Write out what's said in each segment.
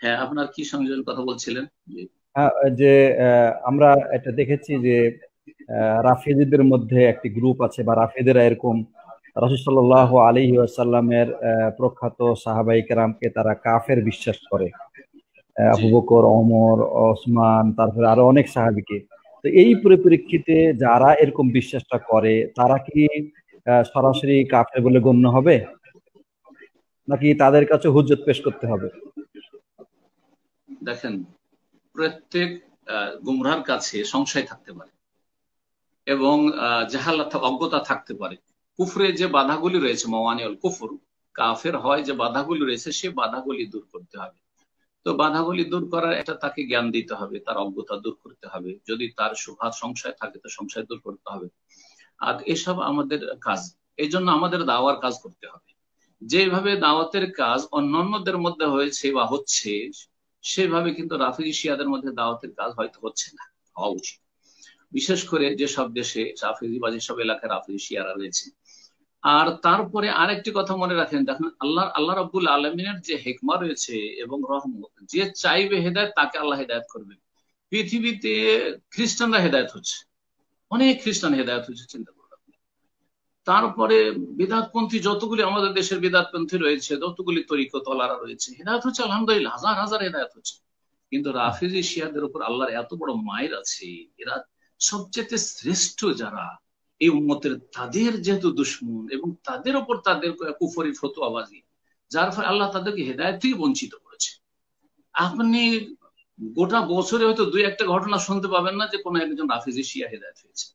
হ্যাঁ, আপনার কি সংযোজন কথা বলছিলেন? জি। যে আমরা এটা দেখেছি যে রাফিজিদের মধ্যে একটি গ্রুপ আছে, বা রাফিদেরা এরকম রাসূল হ্যাঁ, সাল্লাল্লাহু আলাইহি ওয়াসাল্লামের প্রখ্যাত সাহাবায়ে কেরামকে তারা কাফের বিশ্বাস করে। জি। আবু বকর, ওমর, ওসমান, তারপরে আরো অনেক সাহাবীকে। তো এই পরিপ্রেক্ষিতে যারা এরকম বিশ্বাসটা করে তারা কি সরাসরি কাফের বলে গণ্য হবে, নাকি তাদের কাছে হুজ্জত পেশ করতে হবে? দেখেন, প্রত্যেক গুমরাহর কাছে সংশয় থাকতে পারে এবং জাহালাত অজ্ঞতা থাকতে পারে। কুফরে যে বাধাগুলি রয়েছে, মাওয়ানিউল কুফর, কাফের হয় যে বাধাগুলি রয়েছে, সে বাধাগুলি দূর করতে হবে। তো বাধাগুলি দূর করার একটা তাকে জ্ঞান দিতে হবে, তার অজ্ঞতা দূর করতে হবে। যদি তার শুভা সংশয় থাকে তো সংশয় দূর করতে হবে। আর এসব আমাদের কাজ। এই জন্য আমাদের দাওয়ার কাজ করতে হবে। যেভাবে দাওয়াতের কাজ অন্যান্যদের মধ্যে হয়েছে বা হচ্ছে, সেভাবে কিন্তু রাফিজি শিয়াদের মধ্যে দাওয়াতের কাজ হয়তো হচ্ছে না, হওয়া উচিত। বিশেষ করে যেসব দেশে রাফিজি বা যেসব এলাকায় রাফিজি শিয়ারা রয়েছে। আর তারপরে আরেকটি কথা মনে রাখেন, দেখেন, আল্লাহ রাব্বুল আলমিনের যে হেকমা রয়েছে এবং রহমত, যে চাইবে হেদায়ত তাকে আল্লাহ হেদায়ত করবে। পৃথিবীতে খ্রিস্টানরা হেদায়ত হচ্ছে, অনেক খ্রিস্টান হেদায়ত হচ্ছে, চিন্তা করুন আপনি। তারপরে বিদাতপন্থী যতগুলি আমাদের দেশের বিদাতপন্থী রয়েছে, যতগুলি তরিকতওয়ালারা রয়েছে, হেদায়ত হচ্ছে আলহামদুলিল্লাহ, হাজার হাজার হেদায়ত হচ্ছে। কিন্তু রাফিজি শিয়াদের উপর আল্লাহর এত বড় মায়ের আছে, এরা সবচেয়ে শ্রেষ্ঠ যারা এই উম্মতের, তাদের যেহেতু দুশ্মন এবং তাদের উপর তাদের কুফরি ফতোয়াবাজি, যার ফলে আল্লাহ তাদেরকে হেদায়ত থেকে বঞ্চিত করেছে। আপনি গোটা বছরে হয়তো দুই একটা ঘটনা শুনতে পাবেন না যে কোনো একজন রাফিজি শিয়া হেদায়ত হয়েছে।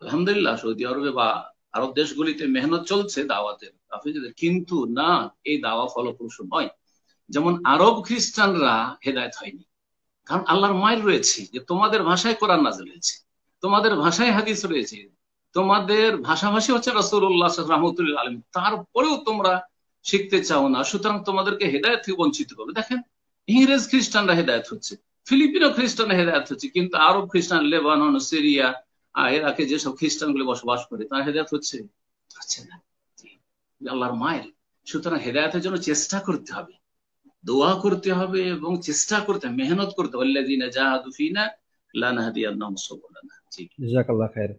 আলহামদুলিল্লাহ, সৌদি আরবে বা আরব দেশগুলিতে মেহনত চলছে দাওয়াতের হাফিজদের, কিন্তু না, এই দাওয়া ফলপ্রসূ নয়। যেমন আরব খ্রিস্টানরা হেদায়ত হয়নি, কারণ আল্লাহর মায়ের রয়েছে যে তোমাদের ভাষায় কোরআন নাযিল হয়েছে, তোমাদের ভাষায় হাদিস রয়েছে, তোমাদের ভাষাভাষী হচ্ছে রাসূলুল্লাহ রাহমাতুল্লিল আলামিন, তারপরেও তোমরা শিখতে চাও না, সুতরাং তোমাদেরকে হেদায়ত থেকে বঞ্চিত করবে। দেখেন, ইংরেজ খ্রিস্টানরা হেদায়ত হচ্ছে, ফিলিপিনো খ্রিস্টানরা হেদায়ত হচ্ছে, কিন্তু আরব খ্রিস্টান, লেবানন, সিরিয়া, ইরাকে যেসব খ্রিস্টানগুলো বসবাস করে, তারা হেদায়ত হচ্ছে? হচ্ছে না। আল্লাহর মায়ের। সুতরাং হেদায়তের জন্য চেষ্টা করতে হবে, দোয়া করতে হবে এবং চেষ্টা করতে হবে, মেহনত করতে হবে। আল্লাযীনা জাহাদু ফীনা লানাহদিয়ান্নাহুম সুবুলানা। জি। জাযাকাল্লাহ খায়ের।